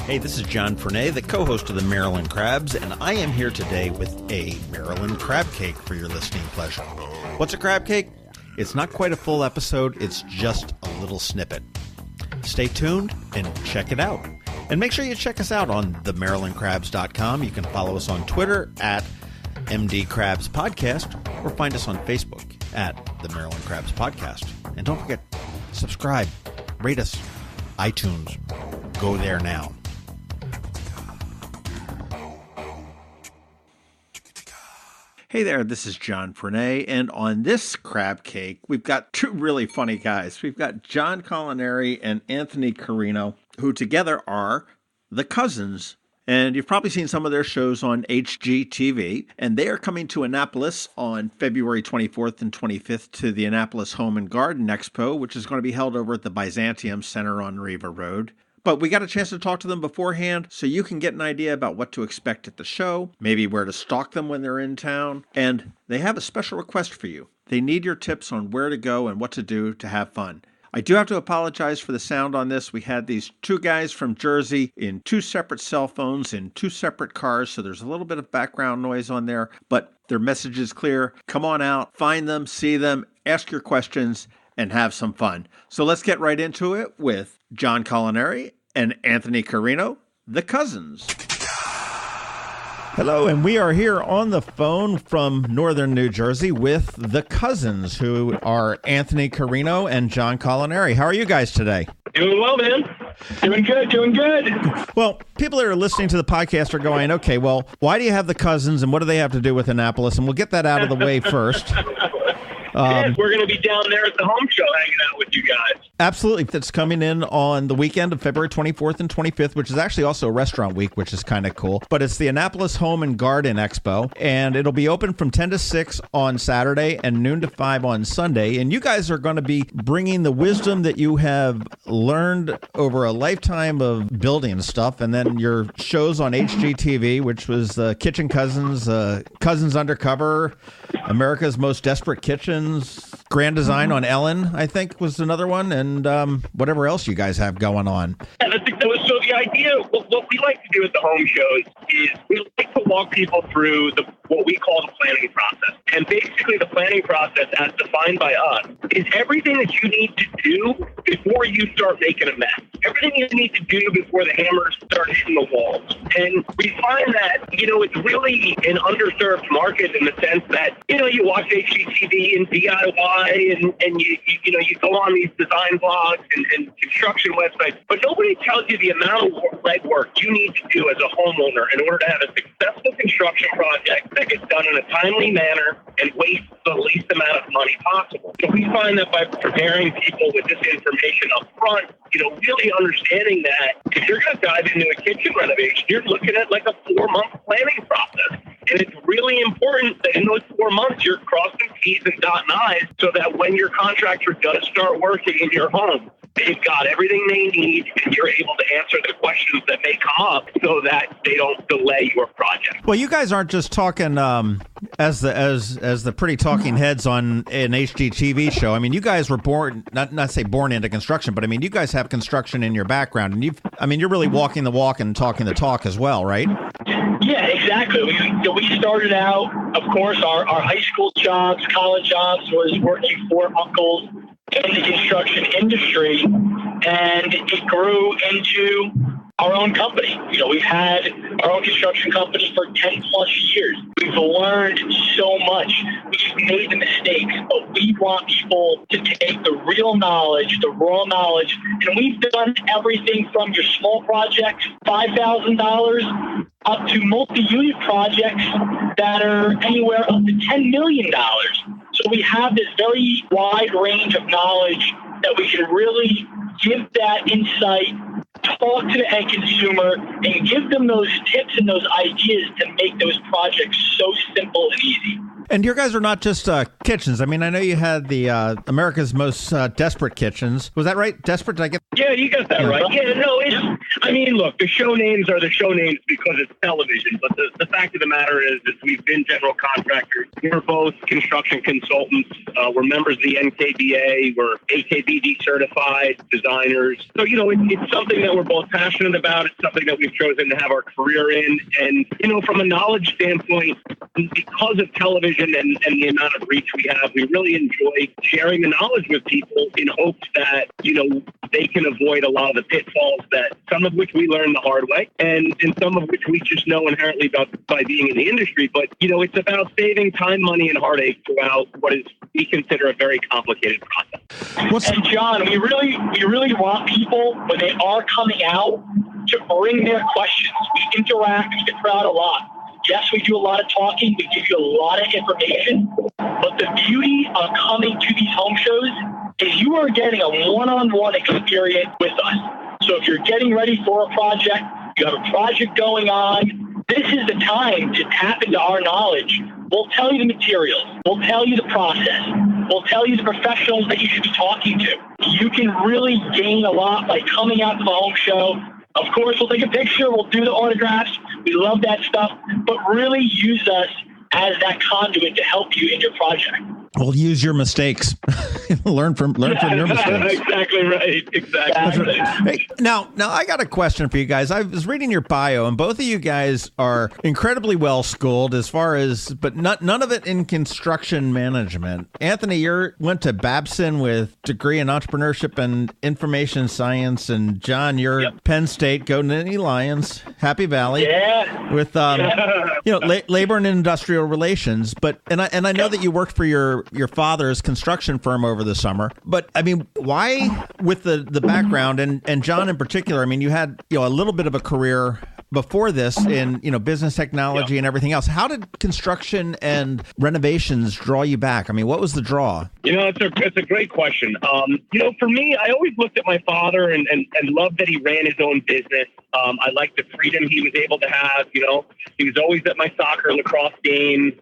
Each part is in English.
Hey, this is John Fernay, the co-host of the Maryland Crabs, and I am here today with a Maryland Crabcake for your listening pleasure. What's a crab cake? It's not quite a full episode, it's just a little snippet. Stay tuned and check it out. And make sure you check us out on themarylandcrabs.com. You can follow us on Twitter at MD Crabs Podcast or find us on Facebook at the Maryland Crabs Podcast. And don't forget, subscribe, rate us, iTunes. Go there now. Hey there, this is John Fernay, and on this crab cake, we've got two really funny guys. We've got John Colaneri and Anthony Carrino, who together are the Cousins. And you've probably seen some of their shows on HGTV, and they are coming to Annapolis on February 24th and 25th to the Annapolis Home and Garden Expo, which is going to be held over at the Byzantium Center on Riva Road. But we got a chance to talk to them beforehand, so you can get an idea about what to expect at the show, maybe where to stalk them when they're in town, and they have a special request for you. They need your tips on where to go and what to do to have fun. I do have to apologize for the sound on this. We had these two guys from Jersey in two separate cell phones in two separate cars, so there's a little bit of background noise on there, but their message is clear. Come on out, find them, see them, ask your questions, and have some fun. So let's get right into it with John Colaneri and Anthony Carrino, the Cousins. Hello, and we are here on the phone from northern New Jersey with the Cousins, who are Anthony Carrino and John Colaneri. How are you guys today? Doing well, man. Doing good. Well, people that are listening to the podcast are going, okay, well, why do you have the Cousins and what do they have to do with Annapolis? And we'll get that out of the way first. We're going to be down there at the home show hanging out with you guys. Absolutely. That's coming in on the weekend of February 24th and 25th, which is actually also a restaurant week, which is kind of cool. But it's the Annapolis Home and Garden Expo, and it'll be open from 10 to 6 on Saturday and noon to 5 on Sunday. And you guys are going to be bringing the wisdom that you have learned over a lifetime of building stuff, and then your shows on HGTV, which was the Kitchen Cousins, Cousins Undercover, America's Most Desperate Kitchens, Grand Design on Ellen, I think, was another one, and whatever else you guys have going on. And I think so the idea, what we like to do at the home shows is we like to walk people through what we call the planning process. And basically the planning process, as defined by us, is everything that you need to do before you start making a mess. Everything you need to do before the hammers start hitting the walls. And we find that, it's really an underserved market in the sense that, you watch HGTV and DIY and you go on these design blogs and construction websites, but nobody tells you the amount of legwork you need to do as a homeowner in order to have a successful construction project that gets done in a timely manner and wastes the least amount of money possible. So we find that by preparing people with this information up front, really understanding that if you're going to dive into a kitchen renovation, you're looking at like a 4-month planning process. And it's really important that in those 4 months, you're crossing T's and dotting I's so that when your contractor does start working in your home, they've got everything they need and you're able to answer the questions that may come up so that they don't delay your project. Well, you guys aren't just talking as the pretty talking heads on an HGTV show. I mean, you guys were born into construction, but I mean, you guys have construction in your background, and you're really walking the walk and talking the talk as well, right? Yeah, exactly. We started out, of course, our high school jobs, college jobs was working for uncles in the construction industry, and it grew into our own company. We've had our own construction company for 10 plus years. We've learned so much. We've made the mistakes, but we want people to take the real knowledge, the raw knowledge, and we've done everything from your small projects, $5,000, up to multi-unit projects that are anywhere up to $10 million. So we have this very wide range of knowledge that we can really give that insight, talk to the end consumer, and give them those tips and those ideas to make those projects so simple and easy. And your guys are not just kitchens. I mean, I know you had the America's Most Desperate Kitchens. Was that right? Desperate? Did I get? Yeah, you got that right. Yeah, no, I mean, look, the show names are the show names because it's television. But the fact of the matter is we've been general contractors. We're both construction consultants. We're members of the NKBA. We're AKBD certified designers. So, it's something that we're both passionate about. It's something that we've chosen to have our career in. And, from a knowledge standpoint, because of television and the amount of reach we have, we really enjoy sharing the knowledge with people in hopes that, they can avoid a lot of the pitfalls that some of which we learned the hard way and some of which we just know inherently about by being in the industry. But, it's about saving time, money, and heartache throughout what is we consider a very complicated process. And John, we really want people when they are coming out to bring their questions. We interact with the crowd a lot. Yes, we do a lot of talking. We give you a lot of information. But the beauty of coming to these home shows is you are getting a one-on-one experience with us. So if you're getting ready for a project, you have a project going on, this is the time to tap into our knowledge. We'll tell you the materials. We'll tell you the process. We'll tell you the professionals that you should be talking to. You can really gain a lot by coming out to the home show. Of course, we'll take a picture. We'll do the autographs. We love that stuff. But really use us as that conduit to help you in your project. Well, use your mistakes. learn from your mistakes. Exactly right. Exactly. Hey, now I got a question for you guys. I was reading your bio, and both of you guys are incredibly well schooled but none of it in construction management. Anthony, you went to Babson with degree in entrepreneurship and information science, and John, you're Penn State, go Nittany Lions, Happy Valley, with labor and industrial relations. But and I know that you worked for your father's construction firm over the summer. But I mean, why with the background and John in particular? I mean, you had a little bit of a career before this in business technology and everything else. How did construction and renovations draw you back? I mean, what was the draw? It's a great question. For me, I always looked at my father and loved that he ran his own business. I liked the freedom he was able to have. He was always at my soccer and lacrosse games.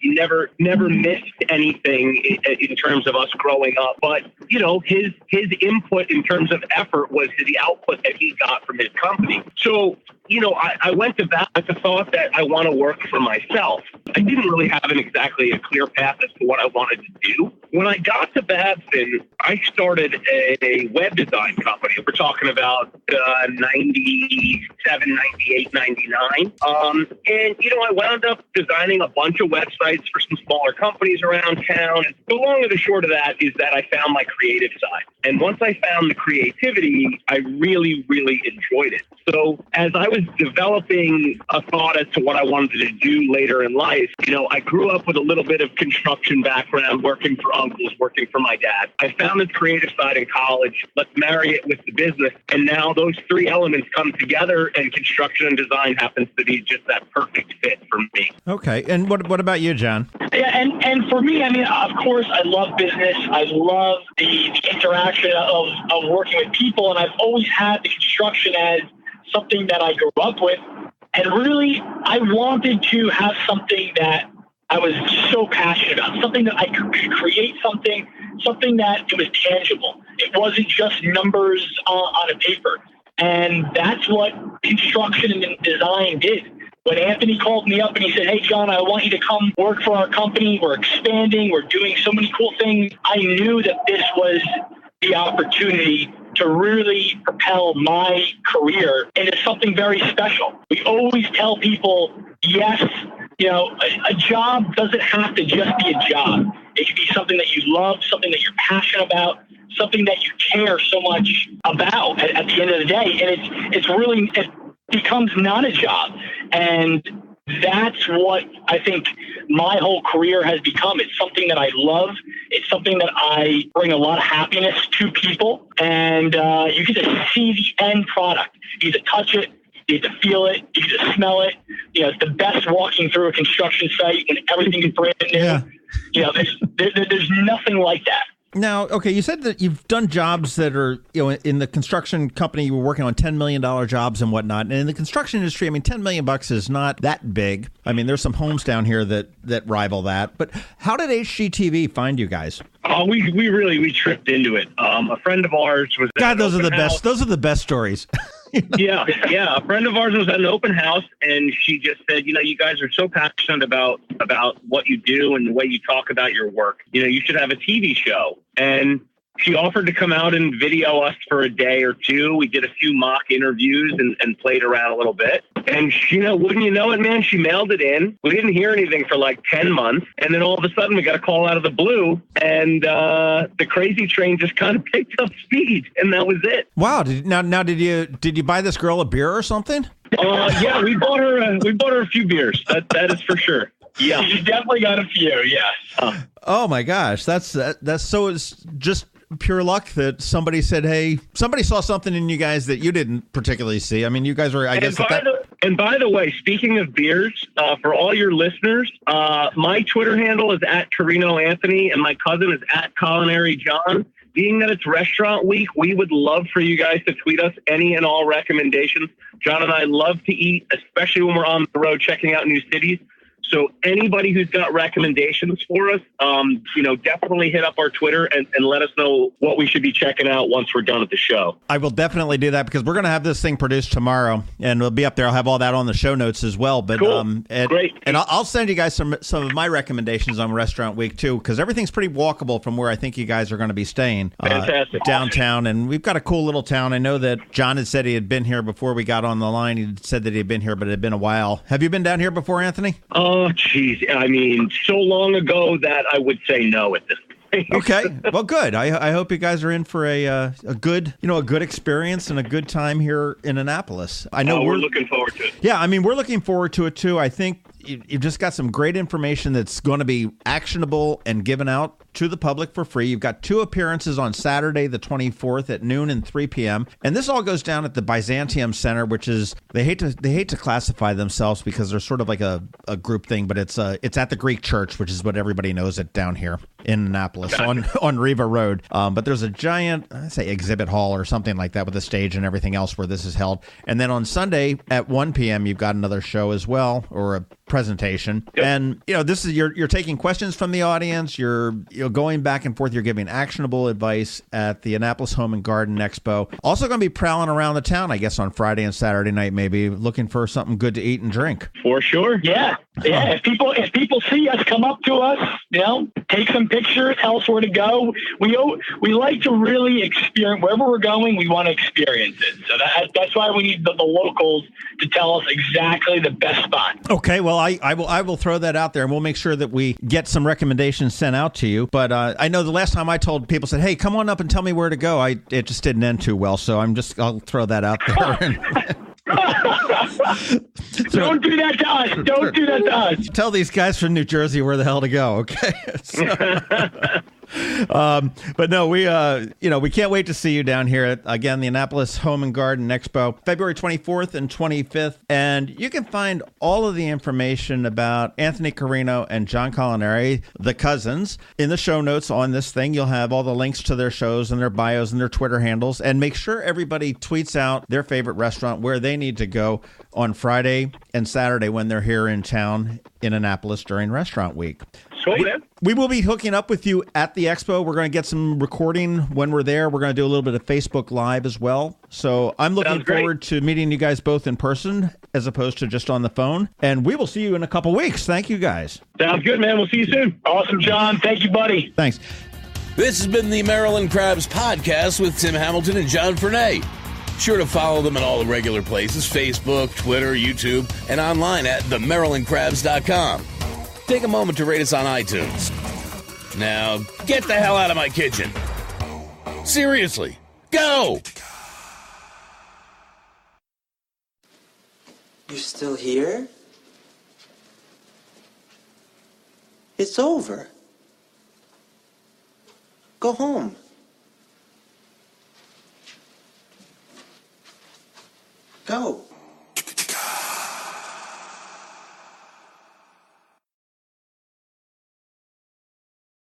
He never missed anything in terms of us growing up. But his input in terms of effort was the output that he got from his company. So I went to that with the thought that I want to work for myself. I didn't really have exactly a clear path as to what I wanted to do. When I got to Babson, I started a web design company. We're talking about 97, 98, 99. And I wound up designing a bunch of websites for some smaller companies around town. And the long and the short of that is that I found my creative side. And once I found the creativity, I really, really enjoyed it. So as I was developing a thought as to what I wanted to do later in life, I grew up with a little bit of construction background, working for uncles, working for my dad. I found the creative side in college. Let's marry it with the business. And now those three elements come together, and construction and design happens to be just that perfect fit for me. Okay. And what about you, John? Yeah, and for me, I mean, of course, I love business. I love the interaction of working with people, and I've always had the construction as something that I grew up with. And really, I wanted to have something that I was so passionate about, something that I could create, something that it was tangible. It wasn't just numbers on a paper. And that's what construction and design did. When Anthony called me up and he said, "Hey, John, I want you to come work for our company. We're expanding. We're doing so many cool things," I knew that this was the opportunity to really propel my career into something very special. We always tell people, yes, a job doesn't have to just be a job. It can be something that you love, something that you're passionate about, something that you care so much about at the end of the day. And it becomes not a job. And that's what I think my whole career has become. It's something that I love. It's something that I bring a lot of happiness to people. And you get to see the end product. You get to touch it. You get to feel it. You get to smell it. It's the best walking through a construction site when everything is brand new. Yeah. There's nothing like that. Now, okay, you said that you've done jobs that are, in the construction company, you were working on $10 million jobs and whatnot. And in the construction industry, I mean, $10 million is not that big. I mean, there's some homes down here that rival that. But how did HGTV find you guys? Oh, we tripped into it. A friend of ours was God, those are the best. Those are the best stories. Yeah. A friend of ours was at an open house, and she just said, you guys are so passionate about what you do and the way you talk about your work. You should have a TV show. And she offered to come out and video us for a day or two. We did a few mock interviews and played around a little bit. And, wouldn't you know it, man, she mailed it in. We didn't hear anything for like 10 months. And then all of a sudden we got a call out of the blue. And the crazy train just kind of picked up speed. And that was it. Wow. Now, did you buy this girl a beer or something? Yeah, we bought her a few beers. That is for sure. Yeah, you definitely got a few. Yes. Oh my gosh, that's so. It's just pure luck that somebody said, "Hey," somebody saw something in you guys that you didn't particularly see. I mean, you guys were, I guess. And by the way, speaking of beers, for all your listeners, my Twitter handle is @Carrino Anthony, and my cousin is @Colaneri John. Being that it's restaurant week, we would love for you guys to tweet us any and all recommendations. John and I love to eat, especially when we're on the road checking out new cities. So anybody who's got recommendations for us, definitely hit up our Twitter and let us know what we should be checking out once we're done with the show. I will definitely do that because we're going to have this thing produced tomorrow, and we'll be up there. I'll have all that on the show notes as well. But cool. Great. And I'll send you guys some of my recommendations on Restaurant Week too, because everything's pretty walkable from where I think you guys are going to be staying. Fantastic. Downtown, and we've got a cool little town. I know that John had said he had been here before we got on the line. He said that he had been here, but it had been a while. Have you been down here before, Anthony? Oh, geez. I mean, so long ago that I would say no at this point. Okay. Well, good. I hope you guys are in for a good experience and a good time here in Annapolis. I know we're looking forward to it. Yeah, I mean, we're looking forward to it too. I think you've just got some great information that's going to be actionable and given out to the public for free. You've got 2 appearances on Saturday, the 24th at noon and 3 p.m. And this all goes down at the Byzantium Center, which is, they hate to classify themselves because they're sort of like a group thing, but it's at the Greek Church, which is what everybody knows it down here in Annapolis on Riva Road. But there's a giant, exhibit hall or something like that with a stage and everything else where this is held. And then on Sunday at 1 p.m., you've got another show as well, or a presentation. Yep. And this is you're taking questions from the audience. You're going back and forth. You're giving actionable advice at the Annapolis Home and Garden Expo. Also going to be prowling around the town, I guess, on Friday and Saturday night, maybe looking for something good to eat and drink. For sure. Yeah. If people see us, come up to us, take some pictures, tell us where to go. We like to really experience wherever we're going. We want to experience it. So that's why we need the locals to tell us exactly the best spot. Okay. Well, I will throw that out there, and we'll make sure that we get some recommendations sent out to you. But I know the last time I told people, said, "Hey, come on up and tell me where to go." It just didn't end too well. So I'll throw that out there. Don't do that to us. Don't do that to us. Tell these guys from New Jersey where the hell to go, okay? But no, we can't wait to see you down here at, again, the Annapolis Home and Garden Expo, February 24th and 25th. And you can find all of the information about Anthony Carrino and John Colaneri, the cousins, in the show notes on this thing. You'll have all the links to their shows and their bios and their Twitter handles. And make sure everybody tweets out their favorite restaurant where they need to go on Friday and Saturday when they're here in town in Annapolis during Restaurant Week. Sweet. We will be hooking up with you at the expo. We're going to get some recording when we're there. We're going to do a little bit of Facebook Live as well. So I'm looking forward to meeting you guys both in person as opposed to just on the phone. And we will see you in a couple weeks. Thank you, guys. Sounds good, man. We'll see you soon. Awesome, John. Thank you, buddy. Thanks. This has been the Maryland Crabs podcast with Tim Hamilton and John Fernay. Sure to follow them in all the regular places, Facebook, Twitter, YouTube, and online at themarylandcrabs.com. Take a moment to rate us on iTunes. Now, get the hell out of my kitchen. Seriously, go! You're still here? It's over. Go home. Go.